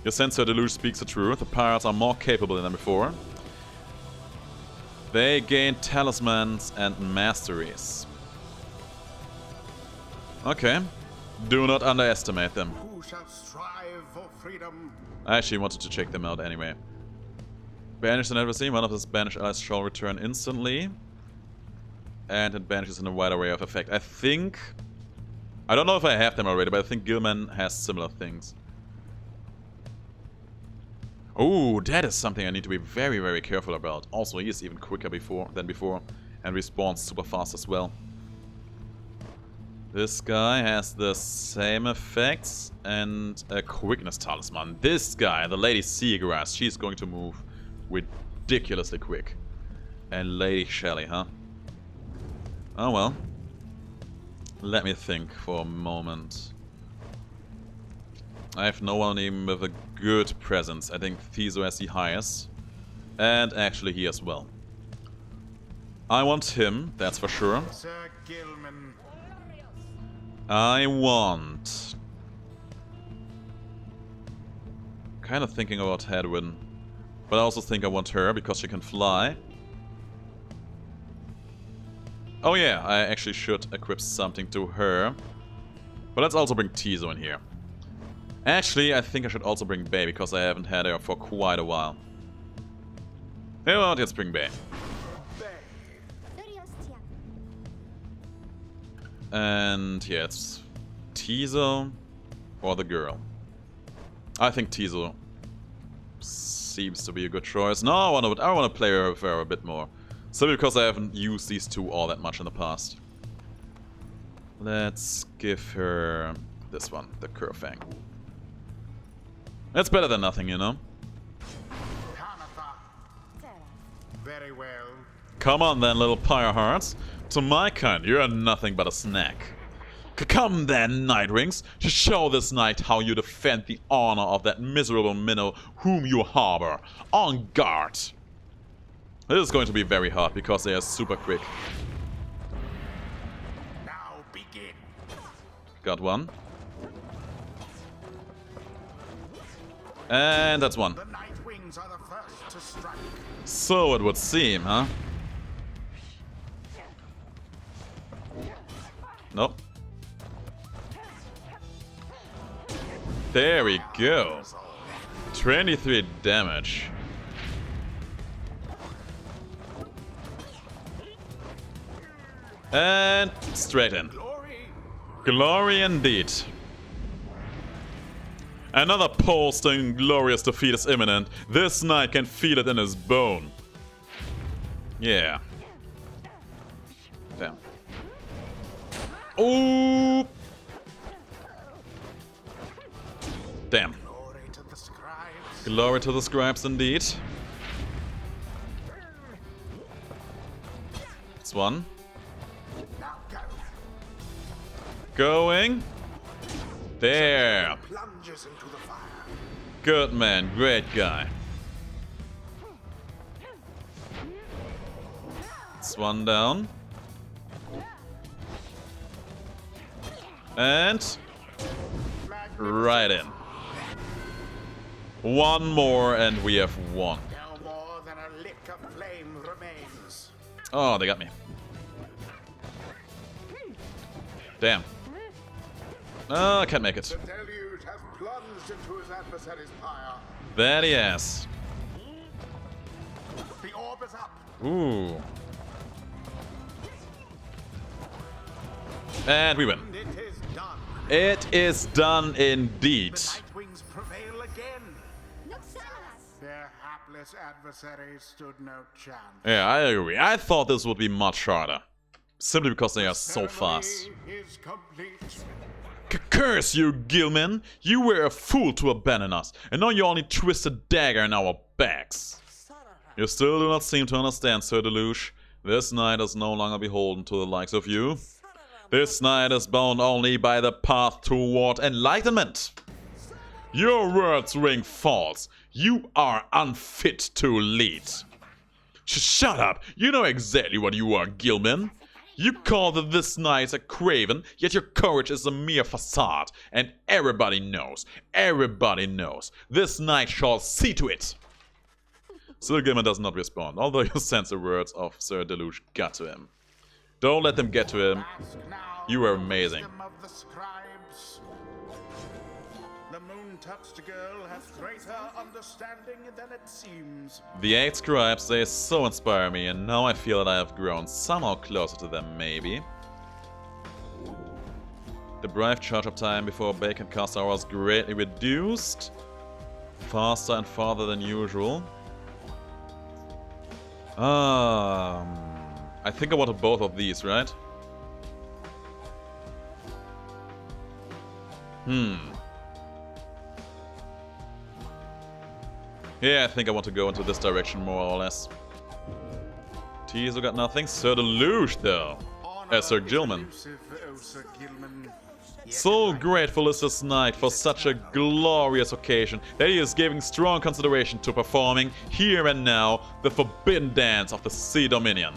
[SPEAKER 1] Your sense Sir Deluge speaks the truth. The pirates are more capable than before. They gain talismans and masteries. Okay. Do not underestimate them.
[SPEAKER 2] Who shall strive for freedom?
[SPEAKER 1] I actually wanted to check them out anyway. Banish an adversary, one of his banished allies shall return instantly. And it banishes in a wide array of effect. I think... I don't know if I have them already, but I think Gilman has similar things. Oh, that is something I need to be very, very careful about. Also, he is even quicker than before, and respawns super fast as well. This guy has the same effects and a quickness talisman. This guy, the Lady Seagrass, she's going to move ridiculously quick. And Lady Shelly, huh? Oh well. Let me think for a moment. I have no one even with a good presence. I think Thizo has the highest. And actually he as well. I want him, that's for sure.
[SPEAKER 2] Sir Gilman.
[SPEAKER 1] I want... Kind of thinking about Hedwyn. But I also think I want her because she can fly. Oh yeah, I actually should equip something to her. But let's also bring Tizo in here. Actually, I think I should also bring Bay because I haven't had her for quite a while. Hey, well, let's bring Bay. And yeah, it's Tizo or the girl. I think Tizo seems to be a good choice. No, I want to play her with her a bit more. Simply because I haven't used these two all that much in the past. Let's give her this one, the Curfang. That's better than nothing, you know?
[SPEAKER 2] Very well.
[SPEAKER 1] Come on then, little pyre hearts. To my kind, you're nothing but a snack. Come then, Nightwings, to show this night how you defend the honor of that miserable minnow whom you harbor. On guard! This is going to be very hard because they are super quick.
[SPEAKER 2] Now begin.
[SPEAKER 1] Got one. And that's one.
[SPEAKER 2] The Nightwings are the first to strike.
[SPEAKER 1] So it would seem, huh? Nope. There we go. 23 damage. And straight in.
[SPEAKER 2] Glory.
[SPEAKER 1] Glory indeed. Another pole-stinging glorious defeat is imminent. This knight can feel it in his bone. Yeah. Damn. Ooh. Damn.
[SPEAKER 2] Glory to the scribes.
[SPEAKER 1] Glory to the scribes indeed. It's one.
[SPEAKER 2] Now go.
[SPEAKER 1] Going. There.
[SPEAKER 2] Plunges into the fire.
[SPEAKER 1] Good man. Great guy. It's one down. And right in. One more and we have won.
[SPEAKER 2] No more than a lick of flame remains.
[SPEAKER 1] Oh, they got me. Damn. Oh, I can't make it.
[SPEAKER 2] The deluge has plunged into his adversary's pyre.
[SPEAKER 1] That he has.
[SPEAKER 2] The orb is up.
[SPEAKER 1] Ooh. And we win.
[SPEAKER 2] And it is done.
[SPEAKER 1] It is done indeed.
[SPEAKER 2] The Nightwings prevail again. Their hapless adversaries stood no chance.
[SPEAKER 1] Yeah, I agree. I thought this would be much harder. Simply because they are so fast.
[SPEAKER 2] Ceremony is complete.
[SPEAKER 1] Curse you, Gilman! You were a fool to abandon us, and now you only twist a dagger in our backs. You still do not seem to understand, Sir Deluge. This knight is no longer beholden to the likes of you. This knight is bound only by the path toward enlightenment. Your words ring false. You are unfit to lead. Shut up! You know exactly what you are, Gilman. You call this knight a craven, yet your courage is a mere facade. And everybody knows, this knight shall see to it. Still Gilman does not respond, although you sense the words of Sir Deluge got to him. Don't let them get to him.
[SPEAKER 2] Ask now
[SPEAKER 1] You are
[SPEAKER 2] the
[SPEAKER 1] amazing.
[SPEAKER 2] wisdom of the scribes. The moon-touched girl has greater understanding than it seems.
[SPEAKER 1] The 8 scribes, they so inspire me, and now I feel that I have grown somehow closer to them, maybe. The brief charge-up time before Bay can cast hours greatly reduced. Faster and farther than usual. I think I wanted both of these, right? Yeah, I think I want to go into this direction more or less. Tizo got nothing. Sir Deluge, though. Sir Gilman. So grateful is this knight for such a glorious occasion that he is giving strong consideration to performing, here and now, the forbidden dance of the Sea Dominion.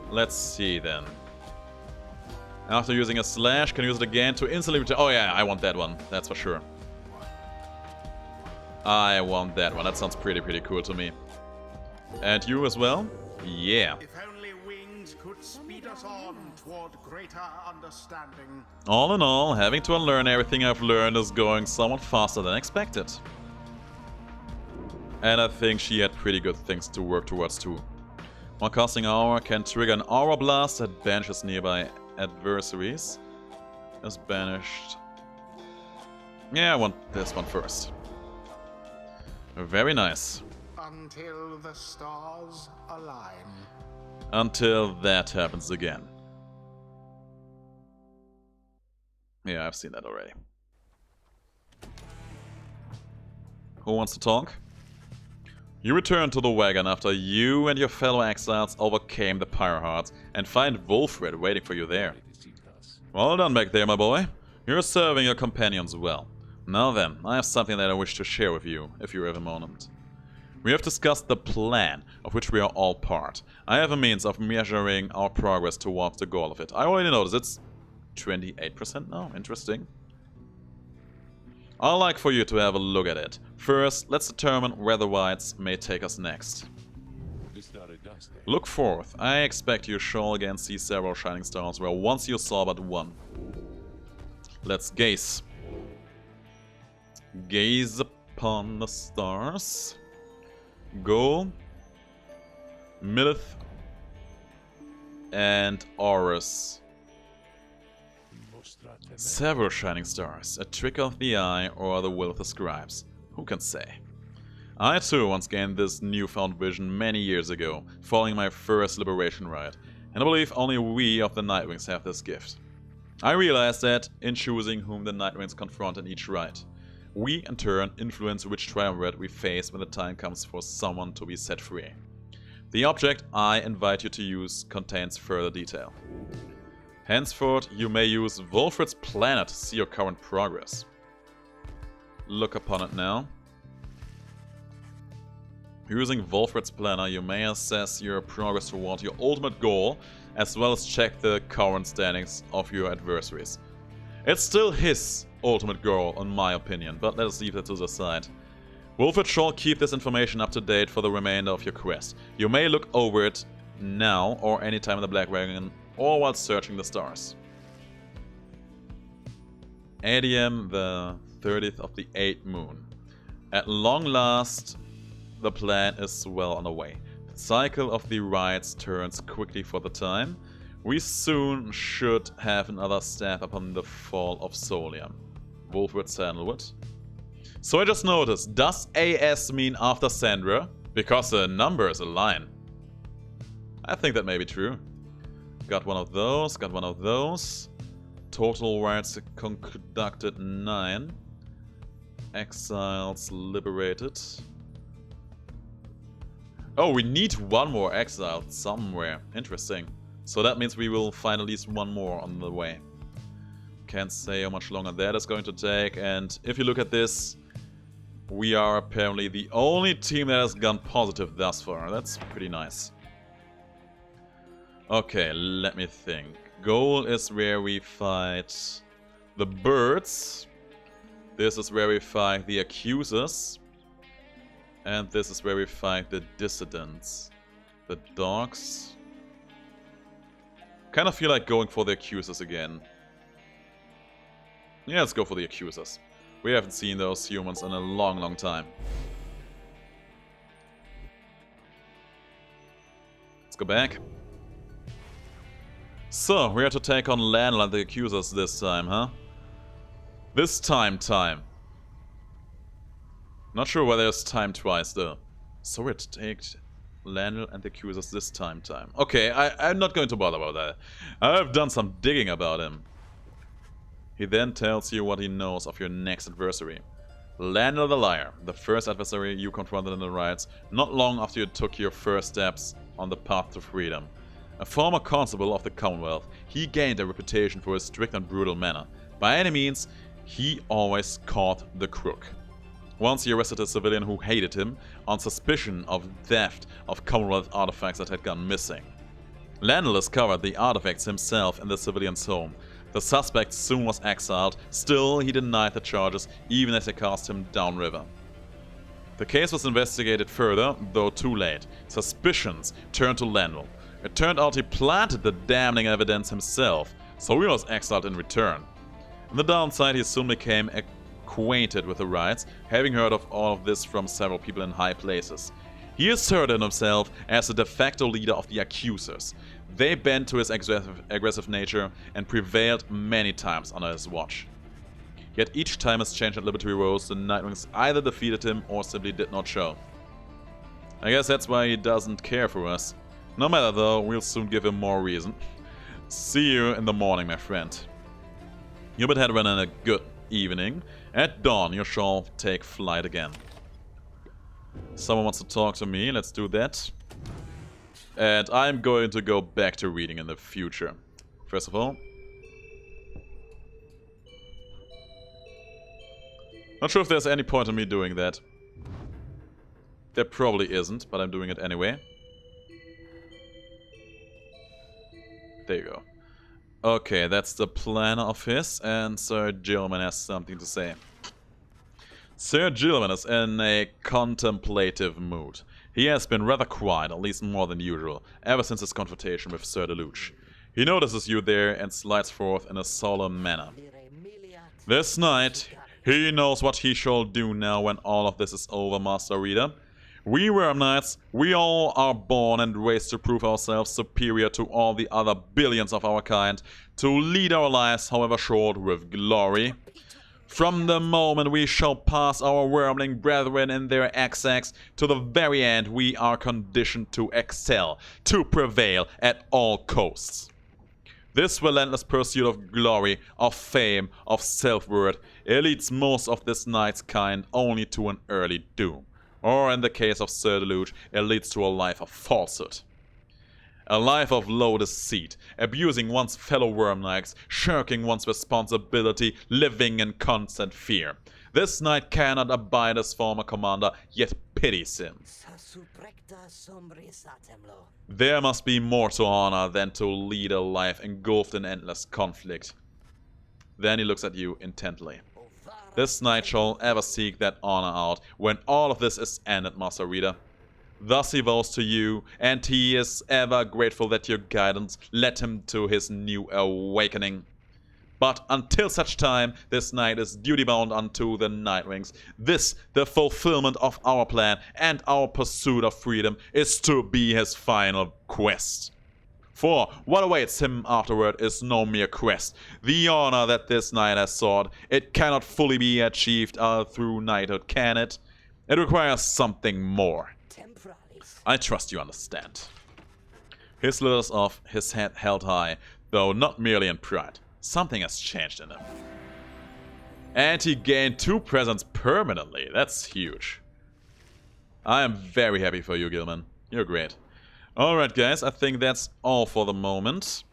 [SPEAKER 1] Let's see then. After using a slash, can use it again to instantly return. Oh yeah, I want that one, that's for sure. I want that one, that sounds pretty cool to me. And you as well? Yeah.
[SPEAKER 2] If only wings could speed us on toward greater understanding.
[SPEAKER 1] All in all, having to unlearn everything I've learned is going somewhat faster than expected. And I think she had pretty good things to work towards too. One casting aura can trigger an aura blast that banishes nearby adversaries. Is banished. Yeah, I want this one first. Very nice.
[SPEAKER 2] Until the stars align.
[SPEAKER 1] Until that happens again. Yeah, I've seen that already. Who wants to talk? You return to the wagon after you and your fellow exiles overcame the Pyre and find Wolfred waiting for you there. Well done back there, my boy. You're serving your companions well. Now then, I have something that I wish to share with you, if you have a moment. We have discussed the plan, of which we are all part. I have a means of measuring our progress towards the goal of it. I already noticed it's 28% now. Interesting. I'd like for you to have a look at it. First, let's determine where the whites may take us next. Look forth. I expect you shall again see several shining stars, where once you saw but one. Let's gaze. Gaze upon the stars. Goal, Millith, and Horus. Several shining stars, a trick of the eye or the will of the scribes. Who can say? I too once gained this newfound vision many years ago, following my first liberation rite, and I believe only we of the Nightwings have this gift. I realized that in choosing whom the Nightwings confront in each rite, we, in turn, influence which triumvirate we face when the time comes for someone to be set free. The object I invite you to use contains further detail. Henceforth, you may use Wolfred's planner to see your current progress. Look upon it now. Using Wolfred's planner, you may assess your progress toward your ultimate goal, as well as check the current standings of your adversaries. It's still his ultimate goal, in my opinion, but let us leave that to the side. Wolfred shall keep this information up to date for the remainder of your quest. You may look over it now or anytime in the Black Wagon or while searching the stars. ADM, the 30th of the 8th moon. At long last, the plan is well on the way. The cycle of the rites turns quickly for the time. We soon should have another step upon the fall of Solium. Wolfred Sandalwood. So I just noticed, does AS mean after Sandra? Because the number is a line. I think that may be true. Got one of those, got one of those. Total rites conducted 9. Exiles liberated. Oh, we need one more exile somewhere. Interesting. So that means we will find at least one more on the way. Can't say how much longer that is going to take, and if you look at this, we are apparently the only team that has gone positive thus far. That's pretty nice. Okay, let me think. Goal is where we fight the birds. This is where we fight the accusers. And this is where we fight the dissidents. The dogs. Kind of feel like going for the accusers again. Yeah, let's go for the accusers. We haven't seen those humans in a long time. Let's go back. So, we are to take on Landel and the accusers this time, huh? This time. Not sure whether there's time twice though. So we're to take Landel and the accusers this time. Okay, I'm not going to bother about that. I've done some digging about him. He then tells you what he knows of your next adversary. Landel the Liar, the first adversary you confronted in the riots, not long after you took your first steps on the path to freedom. A former constable of the Commonwealth, he gained a reputation for his strict and brutal manner. By any means, he always caught the crook. Once he arrested a civilian who hated him on suspicion of theft of Commonwealth artifacts that had gone missing. Landel discovered the artifacts himself in the civilian's home. The suspect soon was exiled, still he denied the charges even as they cast him downriver. The case was investigated further, though too late. Suspicions turned to Landel. It turned out he planted the damning evidence himself, so he was exiled in return. On the downside, he soon became acquainted with the riots, having heard of all of this from several people in high places. He asserted himself as the de facto leader of the accusers. They bent to his aggressive nature and prevailed many times under his watch. Yet each time his change at Liberty rose, the Nightwings either defeated him or simply did not show. I guess that's why he doesn't care for us. No matter though, we'll soon give him more reason. See you in the morning, my friend. You bid Hedwyn in a good evening. At dawn, you shall take flight again. Someone wants to talk to me, let's do that. And I'm going to go back to reading in the future. First of all, not sure if there's any point in me doing that. There probably isn't, but I'm doing it anyway. There you go. Okay, that's the plan of his, and Sir Gilman has something to say. Sir Gilman is in a contemplative mood. He has been rather quiet, at least more than usual, ever since his confrontation with Sir Deluge. He notices you there and slides forth in a solemn manner. This night, he knows what he shall do now when all of this is over, Master Reader. We Worm Knights, we all are born and raised to prove ourselves superior to all the other billions of our kind, to lead our lives, however short, with glory. From the moment we shall pass our wormling brethren in their exiles, to the very end we are conditioned to excel, to prevail at all costs. This relentless pursuit of glory, of fame, of self-worth, it leads most of this knight's kind only to an early doom. Or in the case of Sir Deluge, it leads to a life of falsehood. A life of low deceit, abusing one's fellow worm knights, shirking one's responsibility, living in constant fear. This knight cannot abide his former commander, yet pities him. There must be more to honor than to lead a life engulfed in endless conflict. Then he looks at you intently. This knight shall ever seek that honor out when all of this is ended, Master Reader. Thus he vows to you, and he is ever grateful that your guidance led him to his new awakening. But until such time, this knight is duty-bound unto the Nightwings. This, the fulfillment of our plan and our pursuit of freedom, is to be his final quest. For what awaits him afterward is no mere quest. The honor that this knight has sought, it cannot fully be achieved through knighthood, can it? It requires something more. I trust you understand. He slithers off, his head held high, though not merely in pride. Something has changed in him. And he gained 2 presents permanently. That's huge. I am very happy for you, Gilman. You're great. Alright guys, I think that's all for the moment.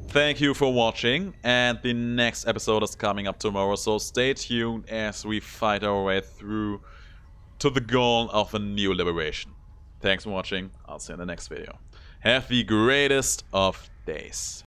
[SPEAKER 1] Thank you for watching, and the next episode is coming up tomorrow, so stay tuned as we fight our way through to the goal of a new liberation. Thanks for watching, I'll see you in the next video. Have the greatest of days.